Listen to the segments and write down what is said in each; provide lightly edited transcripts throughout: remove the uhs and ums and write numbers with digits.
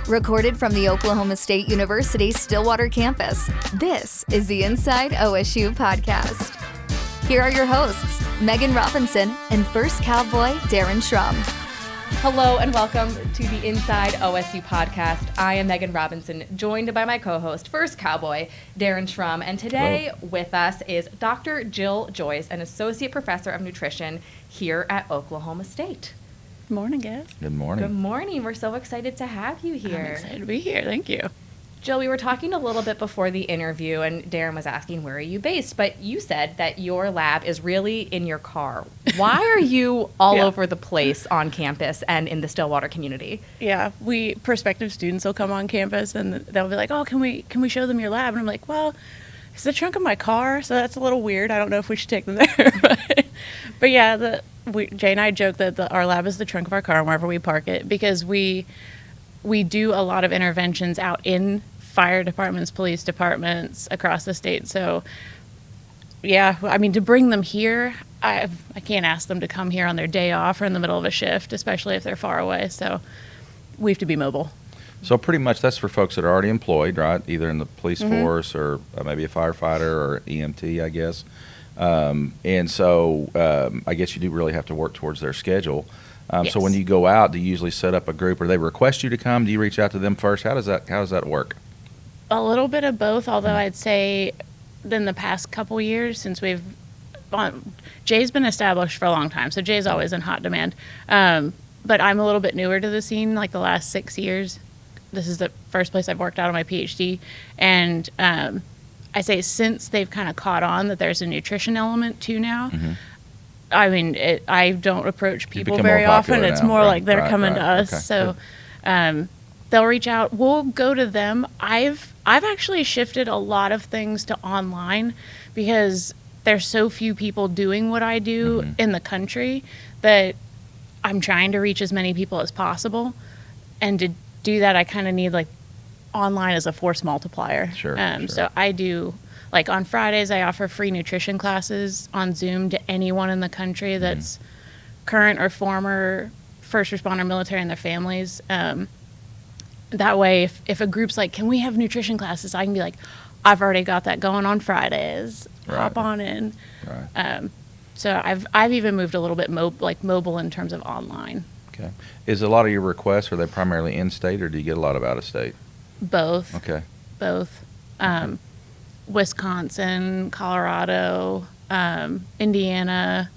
Recorded from the Oklahoma State University Stillwater campus, this is the Inside OSU Podcast. Here are your hosts, Meghan Robinson and First Cowboy, Darren Shrum. Hello and welcome to the Inside OSU Podcast. I am Meghan Robinson, joined by my co-host, First Cowboy, Darren Shrum. And today with us is Dr. Jill Joyce, an Associate Professor of Nutrition here at Oklahoma State. Good morning, guys. Good morning. Good morning. We're so excited to have you here. I'm excited to be here. Thank you. Jill, we were talking a little bit before the interview, and Darren was asking, where are you based? But you said that your lab is really in your car. Why are you all over the place on campus and in the Stillwater community? Yeah, prospective students will come on campus, and they'll be like, oh, can we show them your lab? And I'm like, well, it's the trunk of my car, so that's a little weird. I don't know if we should take them there. but yeah, Jay and I joke that our lab is the trunk of our car wherever we park it, because we do a lot of interventions out in fire departments, police departments across the state. So yeah, I mean, to bring them here, I can't ask them to come here on their day off or in the middle of a shift, especially if they're far away. So we have to be mobile. So pretty much that's for folks that are already employed, right? Either in the police force or maybe a firefighter or EMT, I guess. And so I guess you do really have to work towards their schedule. Yes. So when you go out, do you usually set up a group, or they request you to come? Do you reach out to them first? How does that work? A little bit of both, although I'd say in the past couple years, since Jay's been established for a long time, so Jay's always in hot demand. But I'm a little bit newer to the scene, like the last 6 years. This is the first place I've worked out of my PhD. And I say since they've kind of caught on that there's a nutrition element too now. I mean, I don't approach people very often. It's more like they're coming to us. Okay. So they'll reach out. We'll go to them. I've actually shifted a lot of things to online because there's so few people doing what I do in the country that I'm trying to reach as many people as possible. And to do that, I kind of need like online as a force multiplier. Sure. So I do, like on Fridays, I offer free nutrition classes on Zoom to anyone in the country that's current or former first responder military and their families. That way, if a group's like, can we have nutrition classes? I can be like, I've already got that going on Fridays. Right. Hop on in. Right. So I've even moved a little bit mobile in terms of online. Okay. Is a lot of your requests, are they primarily in-state, or do you get a lot of out-of-state? Both. Okay. Both. Wisconsin, Colorado, Indiana,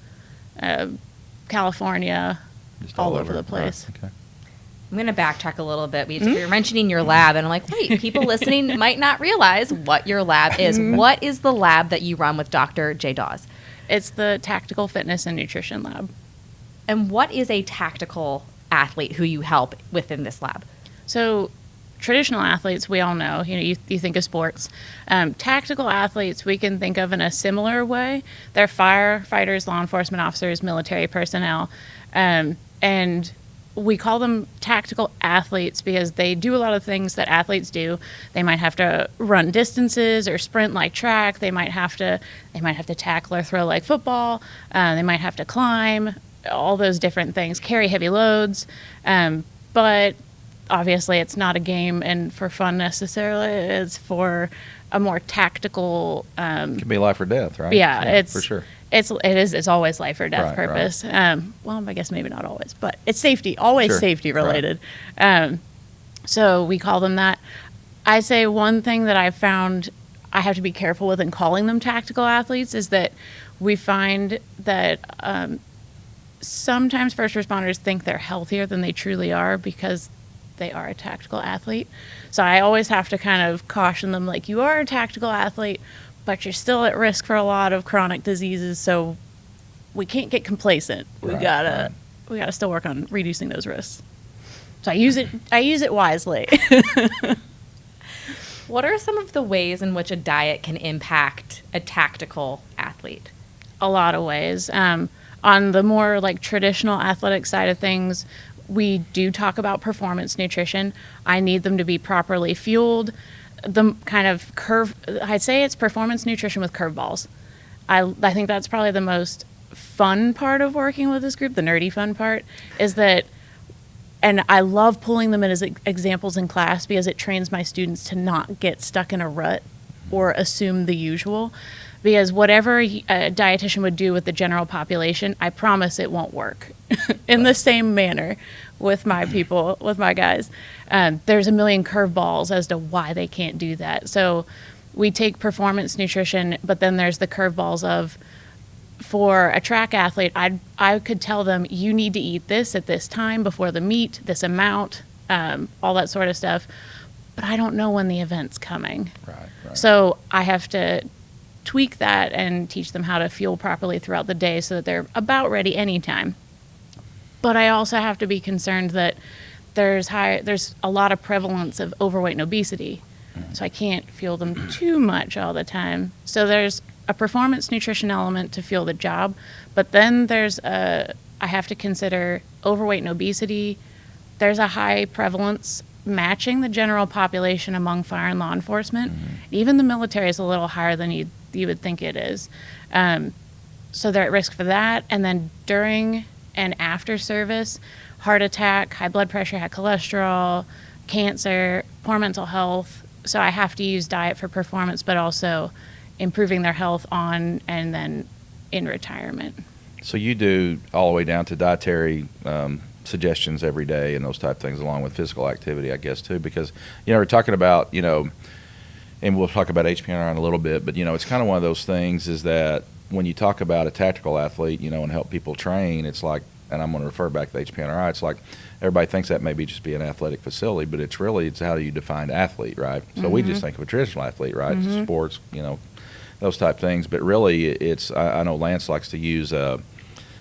California, Just all over the place. Right. Okay. I'm going to backtrack a little bit. You're mentioning your lab, and I'm like, wait, people listening might not realize what your lab is. What is the lab that you run with Dr. J. Dawes? It's the Tactical Fitness and Nutrition Lab. And what is a tactical athlete who you help within this lab? So traditional athletes, we all know, you think of sports. Tactical athletes, we can think of in a similar way. They're firefighters, law enforcement officers, military personnel, and we call them tactical athletes because they do a lot of things that athletes do. They might have to run distances or sprint like track. They might have to tackle or throw like football. They might have to climb, all those different things, carry heavy loads. But obviously it's not a game and for fun necessarily. It's for a more tactical. It can be life or death, right? Yeah, it's for sure. It's always life or death purpose. Right. Well, I guess maybe not always, but it's safety, always safety related. Right. So we call them that. I say one thing that I've found I have to be careful with in calling them tactical athletes is that we find that sometimes first responders think they're healthier than they truly are because they are a tactical athlete. So I always have to kind of caution them, like, you are a tactical athlete, but you're still at risk for a lot of chronic diseases, so we can't get complacent. We gotta still work on reducing those risks. So I use it wisely. What are some of the ways in which a diet can impact a tactical athlete? A lot of ways. On the more like traditional athletic side of things, we do talk about performance nutrition. I need them to be properly fueled. The kind of I'd say it's performance nutrition with curveballs. I think that's probably the most fun part of working with this group, the nerdy fun part, is that And I love pulling them in as examples in class because it trains my students to not get stuck in a rut or assume the usual. Because whatever a dietitian would do with the general population, I promise it won't work in the same manner with my people, with my guys. There's a million curveballs as to why they can't do that. So we take performance nutrition, but then there's the curveballs of, for a track athlete, I could tell them, you need to eat this at this time before the meet, this amount, all that sort of stuff. But I don't know when the event's coming. Right. So I have to tweak that and teach them how to fuel properly throughout the day so that they're about ready anytime. But I also have to be concerned that there's a lot of prevalence of overweight and obesity. So I can't fuel them too much all the time. So there's a performance nutrition element to fuel the job, but then I have to consider overweight and obesity. There's a high prevalence matching the general population among fire and law enforcement. Even the military is a little higher than you would think it is. So they're at risk for that. And then during and after service, heart attack, high blood pressure, high cholesterol, cancer, poor mental health. So I have to use diet for performance, but also improving their health on and then in retirement. So you do all the way down to dietary suggestions every day and those type of things, along with physical activity, I guess, too, because, we're talking about, and we'll talk about HPNRI in a little bit, but, it's kind of one of those things is that when you talk about a tactical athlete, and help people train, it's like, and I'm going to refer back to HPNRI, it's like everybody thinks that maybe just be an athletic facility, but it's how do you define athlete, right? So we just think of a traditional athlete, right? Sports, those type things. But really, it's I know Lance likes to use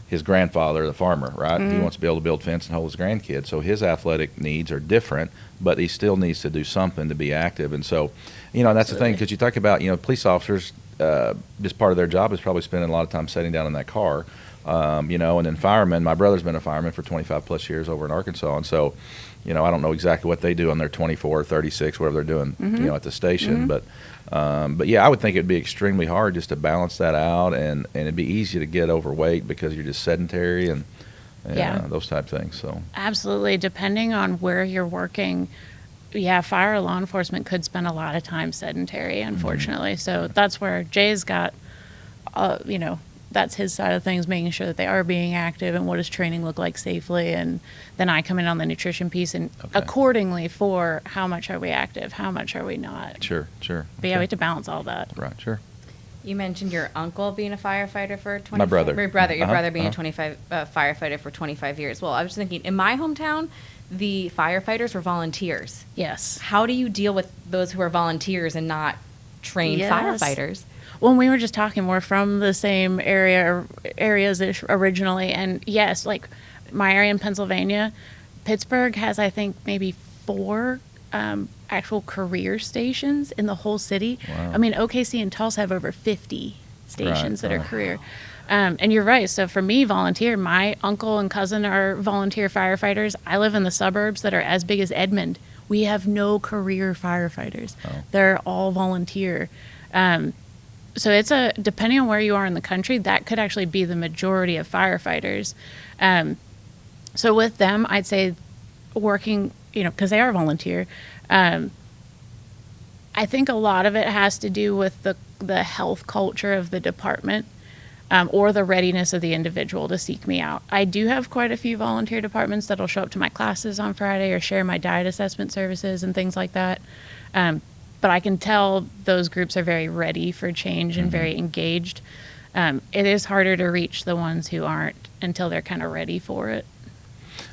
his grandfather, the farmer, right? He wants to be able to build fence and hold his grandkids. So his athletic needs are different, but he still needs to do something to be active. And so, and that's the thing, because you talk about, police officers, just part of their job is probably spending a lot of time sitting down in that car. And then firemen, my brother's been a fireman for 25 plus years over in Arkansas. And so, I don't know exactly what they do on their 24, 36, whatever they're doing, at the station. But yeah, I would think it'd be extremely hard just to balance that out, and it'd be easy to get overweight because you're just sedentary and those type of things. So absolutely, depending on where you're working, fire or law enforcement could spend a lot of time sedentary, unfortunately. So that's where Jay's got, that's his side of things, making sure that they are being active and what does training look like safely. And then I come in on the nutrition piece and accordingly for how much are we active, how much are we not. Sure. But we have to balance all that. Right, sure. You mentioned your uncle being a firefighter for 25 My brother. Your brother being a firefighter for 25 years. Well, I was thinking, in my hometown, the firefighters were volunteers. Yes. How do you deal with those who are volunteers and not trained firefighters? Well, we were just talking, we're from the same areas originally, and yes, like my area in Pennsylvania, Pittsburgh has, I think, maybe 4 actual career stations in the whole city. Wow. I mean, OKC and Tulsa have over 50 stations that are career. And you're right. So for me, volunteer, my uncle and cousin are volunteer firefighters. I live in the suburbs that are as big as Edmond. We have no career firefighters. They're all volunteer. So it's depending on where you are in the country, that could actually be the majority of firefighters. So with them, I'd say working, because they are volunteer, I think a lot of it has to do with the health culture of the department, or the readiness of the individual to seek me out. I do have quite a few volunteer departments that'll show up to my classes on Friday or share my diet assessment services and things like that. But I can tell those groups are very ready for change and very engaged. It is harder to reach the ones who aren't until they're kind of ready for it.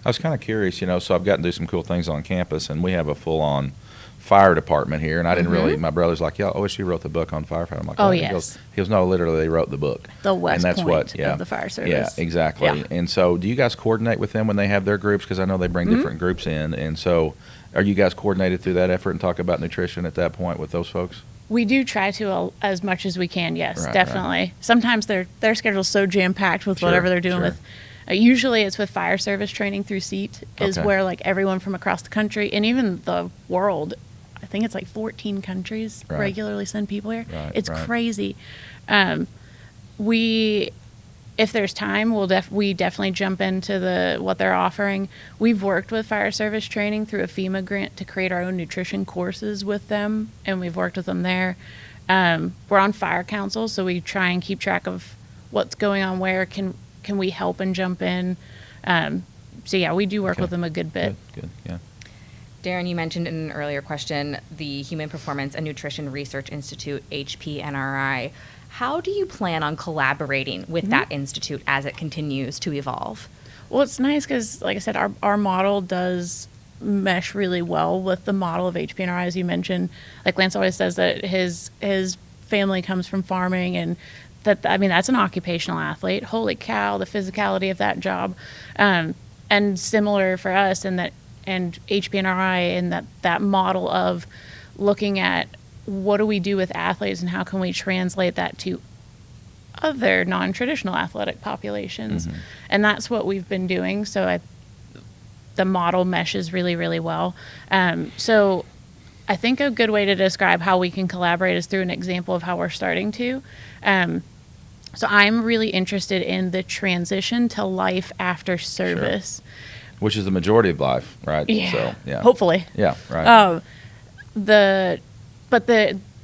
I was kind of curious, so I've gotten to do some cool things on campus, and we have a full-on fire department here, and I didn't really, my brother's like, OSU wrote the book on firefighting. I'm like, oh, yes. He goes, no, literally, they wrote the book. The West Point of the fire service. Yeah, exactly. Yeah. And so do you guys coordinate with them when they have their groups? Because I know they bring different groups in, and so are you guys coordinated through that effort and talk about nutrition at that point with those folks? We do try to as much as we can, yes, Right, definitely. right. Sometimes their schedule's so jam-packed with whatever they're doing with. Usually it's with fire service training through SEAT is where like everyone from across the country and even the world, I think it's like 14 countries regularly send people here. Right, it's crazy. We if there's time, we definitely jump into what they're offering. We've worked with fire service training through a FEMA grant to create our own nutrition courses with them, and we've worked with them there. We're on fire council, so we try and keep track of what's going on where. Can we help and jump in? So yeah, we do work with them a good bit. Good, yeah. Darren, you mentioned in an earlier question the Human Performance and Nutrition Research Institute, HPNRI. How do you plan on collaborating with that institute as it continues to evolve? Well, it's nice because, like I said, our model does mesh really well with the model of HPNRI, as you mentioned. Like Lance always says that his family comes from farming, and that's an occupational athlete. Holy cow, the physicality of that job. And similar for us and HPNRI and that model of looking at what do we do with athletes and how can we translate that to other non-traditional athletic populations. And that's what we've been doing. So the model meshes really, really well. So I think a good way to describe how we can collaborate is through an example of how we're starting to. So I'm really interested in the transition to life after service. Sure. Which is the majority of life, right? Yeah. So, yeah. Hopefully. Yeah, right.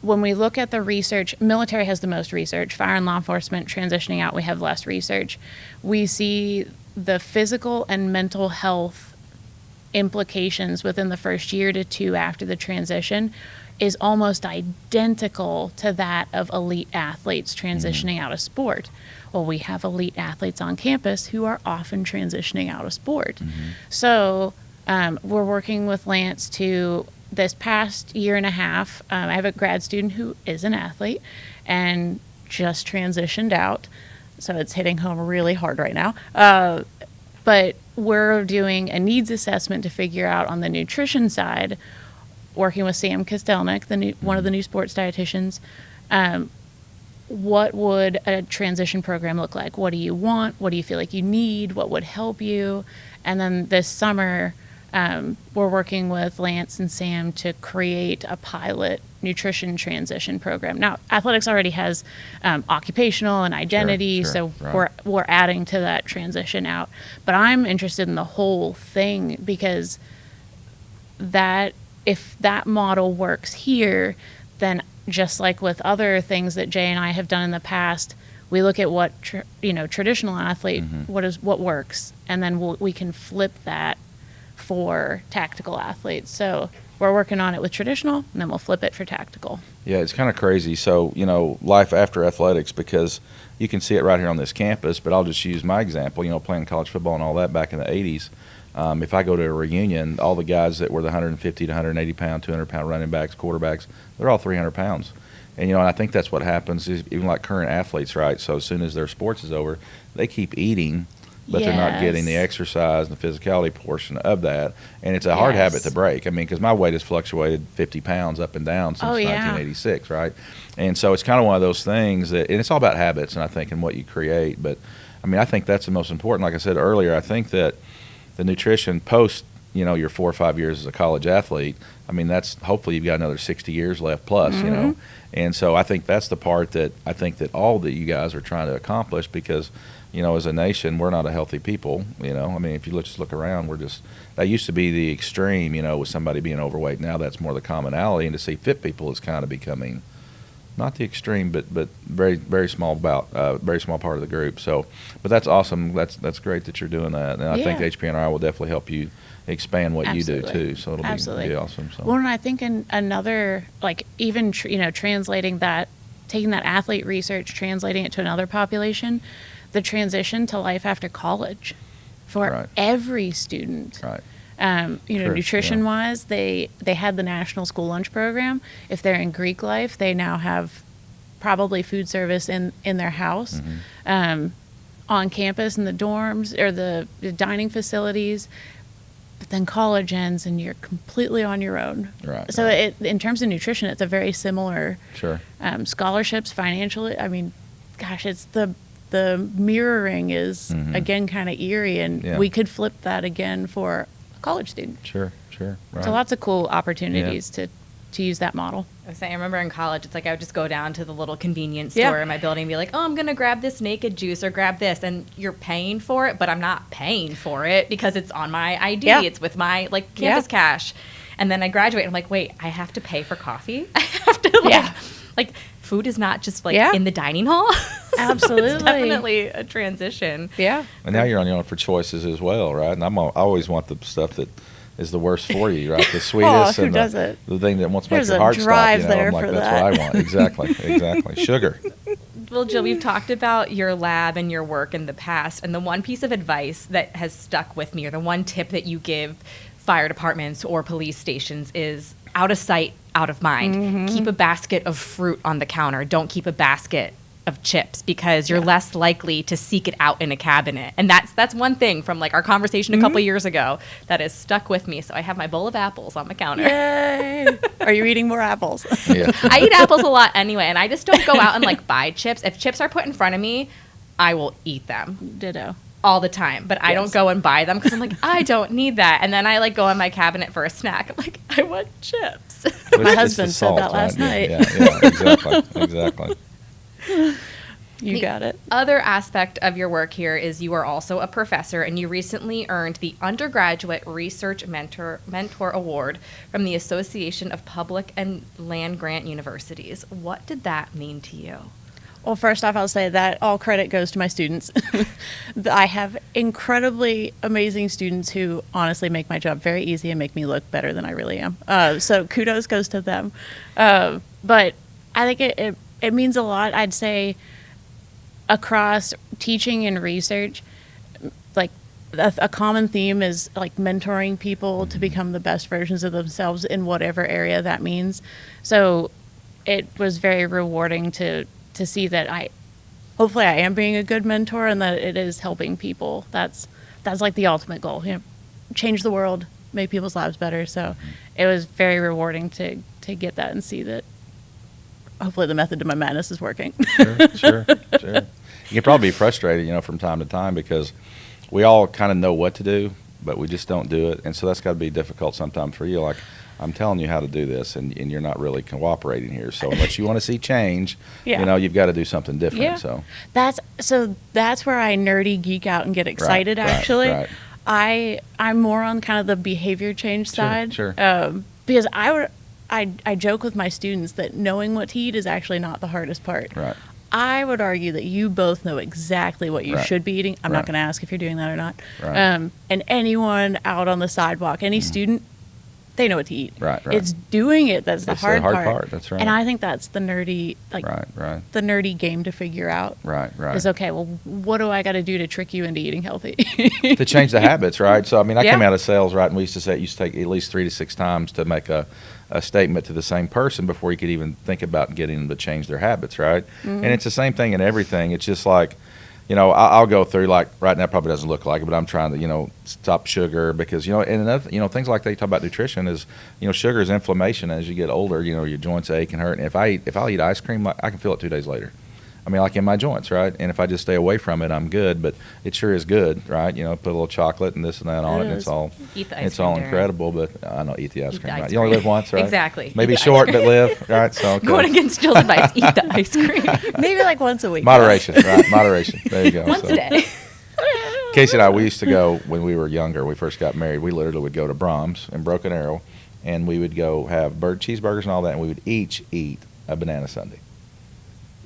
When we look at the research, military has the most research. Fire and law enforcement transitioning out, we have less research. We see the physical and mental health implications within the first year to 2 after the transition is almost identical to that of elite athletes transitioning out of sport. Well, we have elite athletes on campus who are often transitioning out of sport. So we're working with Lance to, this past year and a half, I have a grad student who is an athlete and just transitioned out. So it's hitting home really hard right now. But we're doing a needs assessment to figure out on the nutrition side, working with Sam Kostelnik, one of the new sports dietitians, what would a transition program look like? What do you want? What do you feel like you need? What would help you? And then this summer, we're working with Lance and Sam to create a pilot nutrition transition program. Now, athletics already has occupational and identity, so right. we're adding to that transition out. But I'm interested in the whole thing because if that model works here, then just like with other things that Jay and I have done in the past, we look at what traditional athlete, what works, and then we can flip that for tactical athletes. So we're working on it with traditional, and then we'll flip it for tactical. Yeah, it's kind of crazy. So, life after athletics, because you can see it right here on this campus, but I'll just use my example, playing college football and all that back in the 80s. If I go to a reunion, all the guys that were the 150 to 180 pound, 200 pound running backs, quarterbacks, they're all 300 pounds. And, and I think that's what happens, is even like current athletes, right? So as soon as their sports is over, they keep eating, but they're not getting the exercise and the physicality portion of that. And it's a hard habit to break. Because my weight has fluctuated 50 pounds up and down since 1986, right? And so it's kind of one of those things and it's all about habits, and I think, and what you create. But, I think that's the most important. Like I said earlier, I think that the nutrition post, your 4 or 5 years as a college athlete, that's hopefully you've got another 60 years left plus, And so I think that's the part that I think that all that you guys are trying to accomplish, because, as a nation, we're not a healthy people, if you just look around, that used to be the extreme, with somebody being overweight. Now that's more the commonality, and to see fit people is kind of becoming not the extreme, but very, very small very small part of the group. So, but that's awesome. That's great that you're doing that, and I think HPNRI will definitely help you expand what you do too. So it'll be awesome. So. Well, and I think in another, even translating that, taking that athlete research, translating it to another population, the transition to life after college for every student. Right. Nutrition-wise, they had the National School Lunch Program. If they're in Greek life, they now have probably food service in their house, on campus in the dorms or the dining facilities. But then college ends and you're completely on your own. Right. So in terms of nutrition, it's a very similar. Sure. Scholarships, financially, it's the mirroring is again kind of eerie, and we could flip that again for college student. Sure. Right. So lots of cool opportunities to use that model. I remember in college, it's like I would just go down to the little convenience store in my building and be like, oh, I'm going to grab this naked juice or grab this. And you're paying for it, but I'm not paying for it because it's on my ID. Yeah. It's with my campus cash. And then I graduate and I'm like, wait, I have to pay for coffee? I have to like food is not just in the dining hall. Absolutely. So it's definitely a transition. Yeah. And now you're on your own for choices as well, right? And I always want the stuff that is the worst for you, right? The sweetest who and doesn't? The thing that wants to make There's your a heart stop. drive You know, there I'm like, for that's that. what I want. Exactly. Sugar. Well, Jill, we've talked about your lab and your work in the past, and the one piece of advice that has stuck with me, or the one tip that you give fire departments or police stations, is out of sight, out of mind. Mm-hmm. Keep a basket of fruit on the counter. Don't keep a basket of chips, because you're less likely to seek it out in a cabinet. And that's one thing from our conversation a couple years ago that has stuck with me. So I have my bowl of apples on the counter. Yay! Are you eating more apples? Yeah. I eat apples a lot anyway, and I just don't go out and buy chips. If chips are put in front of me, I will eat them. Ditto. All the time, but I don't go and buy them because I'm like, I don't need that. And then I go in my cabinet for a snack. I'm like, I want chips. My husband said that last night. Yeah, exactly. You got it. Other aspect of your work here is you are also a professor, and you recently earned the Undergraduate Research Mentor Award from the Association of Public and Land Grant Universities. What did that mean to you? Well, first off, I'll say that all credit goes to my students. I have incredibly amazing students who honestly make my job very easy and make me look better than I really am. So kudos goes to them. But I think it means a lot. I'd say across teaching and research, a common theme is mentoring people to become the best versions of themselves in whatever area that means. So it was very rewarding to see that hopefully I am being a good mentor and that it is helping people. That's the ultimate goal, change the world, make people's lives better. So it was very rewarding to get that and see that hopefully the method to my madness is working. Sure. You can probably be frustrated, from time to time, because we all kind of know what to do, but we just don't do it. And so that's got to be difficult sometimes for you. I'm telling you how to do this, and you're not really cooperating here. So unless you want to see change, you've got to do something different. Yeah. So that's where I nerdy geek out and get excited. Right. I'm more on kind of the behavior change side. Sure. Because I joke with my students that knowing what to eat is actually not the hardest part. Right. I would argue that you both know exactly what you should be eating. I'm not going to ask if you're doing that or not. Right. And anyone out on the sidewalk, any student, they know what to eat. Right. It's doing it that's the hard part. That's right. And I think that's the nerdy, the nerdy game to figure out. Right. Is, okay, well, what do I got to do to trick you into eating healthy? To change the habits, right? So, I came out of sales, right, and we used to say it used to take at least 3 to 6 times to make a statement to the same person before you could even think about getting them to change their habits, right? Mm-hmm. And it's the same thing in everything. It's just I'll go through, right now it probably doesn't look like it, but I'm trying to, stop sugar because, and another, things like they talk about nutrition is, sugar is inflammation. As you get older, your joints ache and hurt. And if I eat ice cream, I can feel it 2 days later. In my joints, right? And if I just stay away from it, I'm good. But it sure is good, right? Put a little chocolate and this and that on it, and it's all incredible. But I don't eat the ice cream. Right? You only live once, right? Exactly. Maybe short, but live, right? So going against Jill's advice, eat the ice cream. Maybe once a week. Moderation, right? Moderation. There you go. Once a day. Casey and I, we used to go when we were younger. We first got married. We literally would go to Brahms in Broken Arrow, and we would go have cheeseburgers and all that, and we would each eat a banana sundae.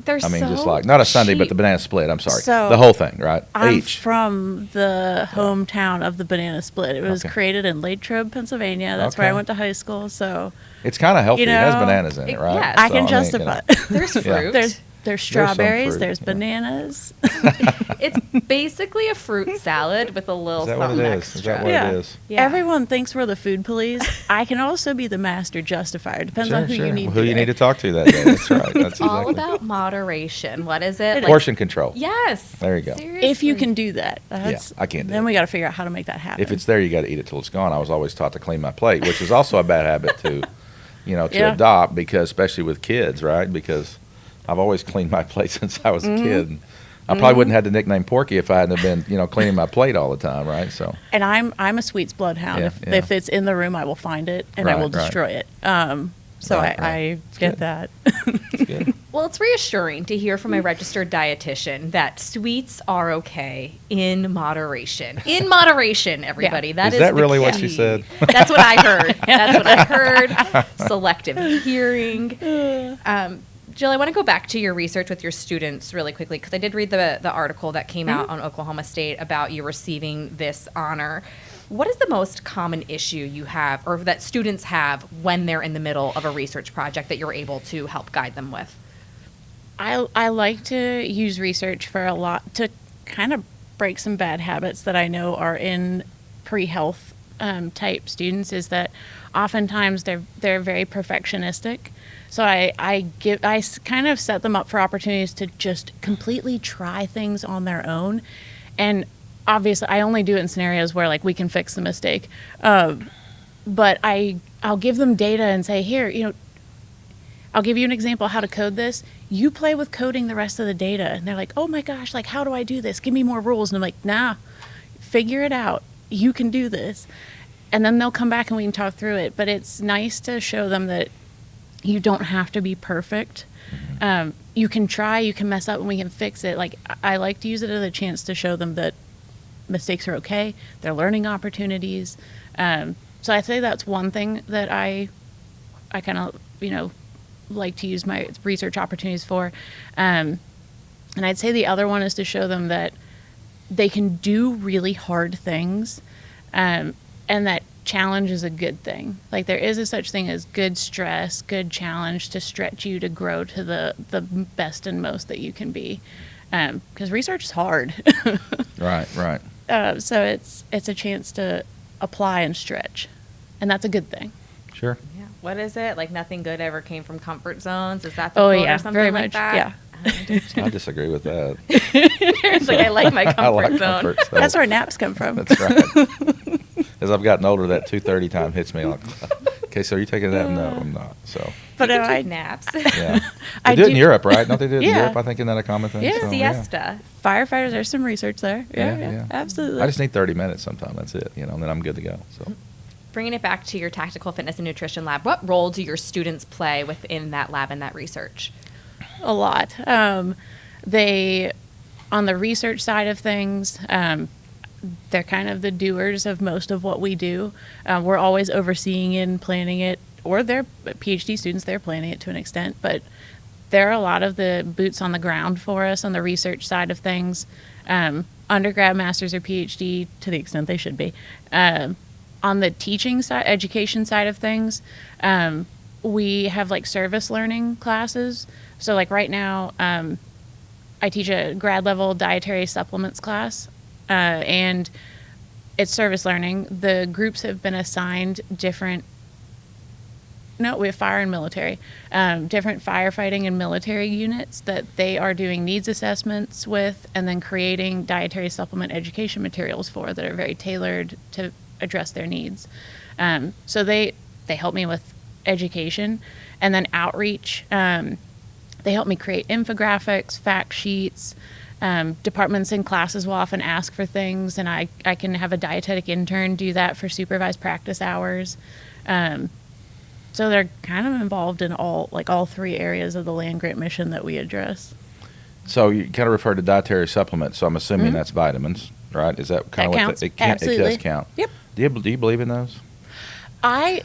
Not a sundae, but the banana split. I'm sorry. So the whole thing, right? I'm from the hometown of the banana split. It was created in Latrobe, Pennsylvania. That's where I went to high school. So it's kind of healthy. It has bananas in it, right? Yes. I can justify. There's fruit. There's strawberries. There's bananas. It's basically a fruit salad with a little something extra. Is that what it is? Yeah. Everyone thinks we're the food police. I can also be the master justifier. Depends on who you need. Who you need to talk to that day. That's right. That's all about moderation. What is it? Portion control. Yes. There you go. Seriously. If you can do that. I can't do Then it. we got to figure out how to make that happen. If it's there, you got to eat it till it's gone. I was always taught to clean my plate, which is also a bad habit to adopt, because especially with kids, right? Because I've always cleaned my plate since I was a kid. I probably wouldn't have had the nickname Porky if I hadn't have been, cleaning my plate all the time, right? So. And I'm a sweets bloodhound. If it's in the room, I will find it and I will destroy it. So Right, I That's get good. that. That's good. Well, it's reassuring to hear from a registered dietitian that sweets are okay in moderation. In moderation, everybody. Yeah. That Is that the really what key. she said? That's what I heard. That's what I heard. Selective hearing. Jill, I want to go back to your research with your students really quickly because I did read the article that came out on Oklahoma State about you receiving this honor. What is the most common issue you have or that students have when they're in the middle of a research project that you're able to help guide them with? I like to use research for a lot to kind of break some bad habits that I know are in pre-health type students. Is that oftentimes they're very perfectionistic. So I kind of set them up for opportunities to just completely try things on their own, and obviously I only do it in scenarios where like we can fix the mistake. But I'll give them data and say, here, I'll give you an example of how to code this. You play with coding the rest of the data. And they're like, oh my gosh, like, how do I do this? Give me more rules. And I'm like, nah, figure it out. You can do this. And then they'll come back and we can talk through it. But it's nice to show them that you don't have to be perfect. You can try, you can mess up, and we can fix it. Like, I like to use it as a chance to show them that mistakes are okay. They're learning opportunities. So I'd say that's one thing that I kind of, like to use my research opportunities for. And I'd say the other one is to show them that they can do really hard things, and that challenge is a good thing. Like, there is a such thing as good stress, good challenge to stretch you to grow to the best and most that you can be. Because research is hard. Right. So it's a chance to apply and stretch, and that's a good thing. Sure. Yeah. What is it? Like, nothing good ever came from comfort zones? Is that the Oh quote yeah, or something very like much. that? Yeah, I disagree with that. It's like, I like my comfort I like zone. comfort zone. that's where naps come from. That's right. As I've gotten older, that 2:30 time hits me like, okay, so are you taking a nap? No, I'm not. So, But You can I take naps. yeah. I They do it in do- Europe, right? Don't they do it in Yeah. Europe? I think, isn't that a common thing? Yeah. So, Siesta. firefighters, there's some research there. Yeah, absolutely. I just need 30 minutes sometime. That's it, and then I'm good to go. So, Bringing it back to your tactical fitness and nutrition lab, what role do your students play within that lab and that research? A lot. They, on the research side of things, they're kind of the doers of most of what we do. We're always overseeing it and planning it, or they're PhD students, they're planning it to an extent, but they're a lot of the boots on the ground for us on the research side of things. Undergrad, master's, or PhD to the extent they should be. On the teaching side, education side of things, we have like service learning classes. So like right now, I teach a grad level dietary supplements class, and it's service learning. The groups have been assigned we have fire and military, different firefighting and military units that they are doing needs assessments with, and then creating dietary supplement education materials for that are very tailored to address their needs. So they help me with education, and then outreach. They help me create infographics, fact sheets. Departments and classes will often ask for things, and I can have a dietetic intern do that for supervised practice hours. So they're kind of involved in all three areas of the land grant mission that we address. so you kind of referred to dietary supplements. So I'm assuming that's vitamins, right? Is that kind That of counts. what it Absolutely. does count? Yep. Do you believe in those? I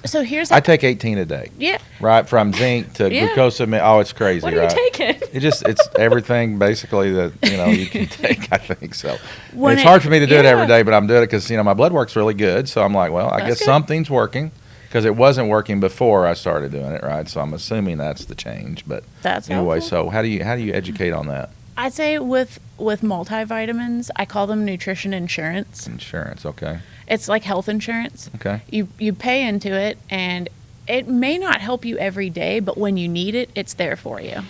take 18 a day. Yeah. Right, from zinc to Yeah. glucosamine. Oh, it's crazy, What are right? you taking? It's everything basically that you can take. I think so. When It's it- hard for me to do it every yeah. day, but I'm doing it because my blood work's really good. So I'm like, well, I That's guess good. something's working because it wasn't working before I started doing it, right? So I'm assuming that's the change. But That's anyway, helpful. so how do you educate on that? I'd say with multivitamins, I call them nutrition insurance. Insurance, okay, It's like health insurance. okay, You pay into it, and it may not help you every day, but when you need it, it's there for you.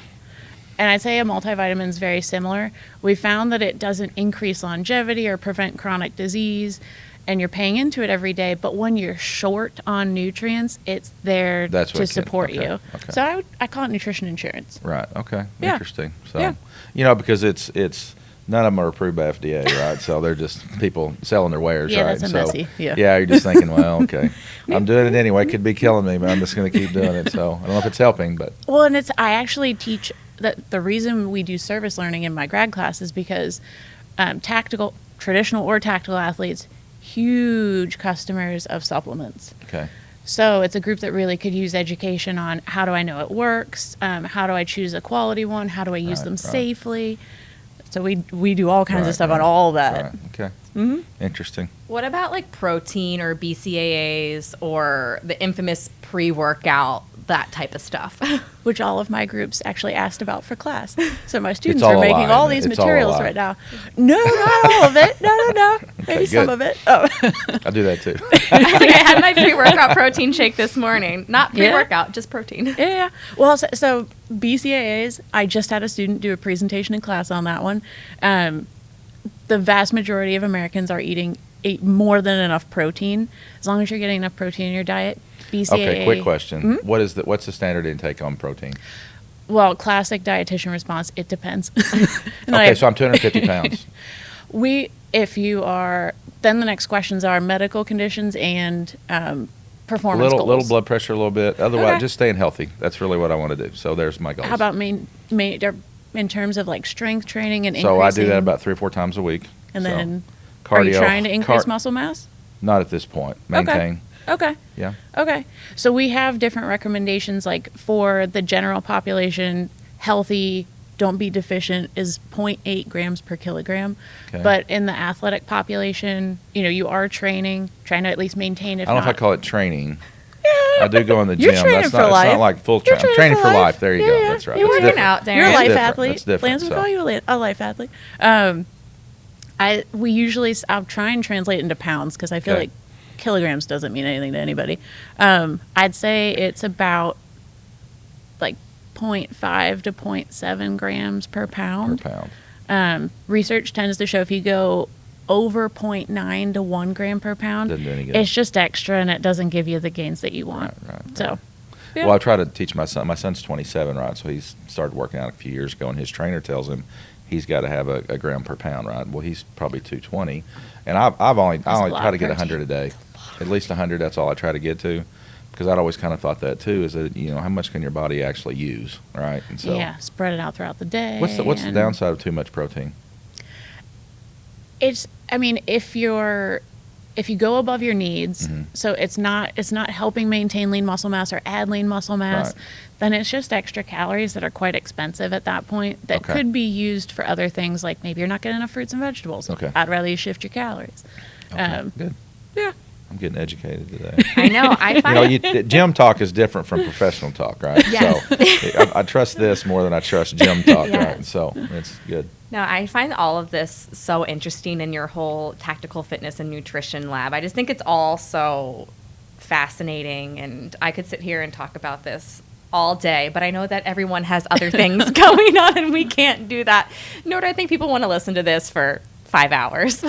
And I'd say a multivitamin is very similar. We found that it doesn't increase longevity or prevent chronic disease, and you're paying into it every day. But when you're short on nutrients, it's there That's what to it can- support okay, you. okay. So I call it nutrition insurance. right, okay, Yeah. interesting. So Yeah. because it's None of them are approved by FDA, right? So they're just people selling their wares, Yeah, right? that's messy. Yeah. Yeah, you're just thinking, well, okay, I'm doing it anyway. Could be killing me, but I'm just going to keep doing it. So I don't know if it's helping, but. Well, and I actually teach that the reason we do service learning in my grad class is because traditional or tactical athletes, huge customers of supplements. Okay. So it's a group that really could use education on how do I know it works, how do I choose a quality one, how do I use them safely. So we do all kinds of stuff on all that. Right. Okay. Mm-hmm. Interesting. What about like protein or BCAAs or the infamous pre-workout, that type of stuff? Which all of my groups actually asked about for class. So my students all are making lie, all isn't it? these It's all a materials lie. right now. No, not all of it. No. Maybe some good. of it. Oh. I do that too. I think I had my pre-workout protein shake this morning. Not pre-workout, just protein. Yeah. Well, so BCAAs, I just had a student do a presentation in class on that one. The vast majority of Americans are eating more than enough protein. As long as you're getting enough protein in your diet, BCAA. Okay, quick question. Mm-hmm. What's the standard intake on protein? Well, classic dietitian response, it depends. Okay, so I'm 250 pounds. Then the next questions are medical conditions and performance goals. Little blood pressure, a little bit. Otherwise, Okay. just staying healthy. That's really what I want to do. So there's my goals. How about in terms of like strength training and So I do increasing- that about 3 or 4 times a week. And So, then, cardio, are you trying to increase muscle mass? Not at this point. Maintain. Okay. Yeah. Okay. So we have different recommendations, like for the general population, healthy, don't be deficient is 0.8 grams per kilogram. Okay. But in the athletic population, you are trying to at least maintain, I don't know if I call it training. Yeah. I do go in the You're gym. training That's for not, life. It's not like full You're training. I'm training for life. There you go. Yeah. That's right. You're That's working different. out, Darren. You're a It's life different. athlete. That's different, Lance would so. call you a life athlete. I'll try and translate into pounds because I feel Okay. like kilograms doesn't mean anything to anybody. I'd say it's about like 0.5 to 0.7 grams per pound. Per pound. Research tends to show if you go over 0.9 to 1 gram per pound, Doesn't do any good. it's just extra and it doesn't give you the gains that you want. Right. So, yeah. Well, I try to teach my son. My son's 27, right? So he's started working out a few years ago, and his trainer tells him he's got to have a gram per pound, right? Well, he's probably 220, and I only That's a lot try to of get protein. 100 a day, at least 100. That's all I try to get to, because I'd always kind of thought that too. Is that how much can your body actually use, right? And so yeah, spread it out throughout the day. what's the and downside of too much protein? If you go above your needs, Mhm. so it's not helping maintain lean muscle mass or add lean muscle mass, Right. then it's just extra calories that are quite expensive at that point that Okay. could be used for other things, like maybe you're not getting enough fruits and vegetables. Okay. I'd rather you shift your calories. Okay, good. Yeah. I'm getting educated today. I know. I find Gym talk is different from professional talk, right? Yes. So I trust this more than I trust gym talk, Yes. right? So it's good. No, I find all of this so interesting in your whole tactical fitness and nutrition lab. I just think it's all so fascinating, and I could sit here and talk about this all day, but I know that everyone has other things going on, and we can't do that. Nor do I think people want to listen to this for 5 hours.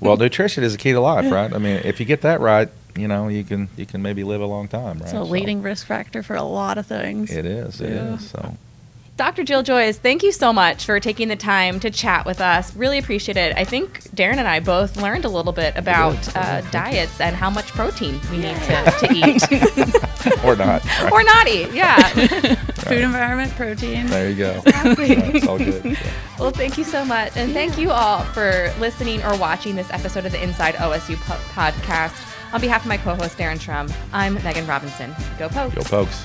Well, nutrition is a key to life, right? I mean, if you get that right, you can maybe live a long time, right? It's a leading risk factor for a lot of things. It is. It is. So. Dr. Jill Joyce, thank you so much for taking the time to chat with us. Really appreciate it. I think Darren and I both learned a little bit about diets and how much protein we need to eat. Or not. Right? Or not eat, yeah. Food environment, protein. There you go. Exactly. Right, it's all good. Yeah. Well, thank you so much. And thank you all for listening or watching this episode of the Inside OSU podcast. On behalf of my co-host, Darren Shrum, I'm Meghan Robinson. Go Pokes. Go Pokes.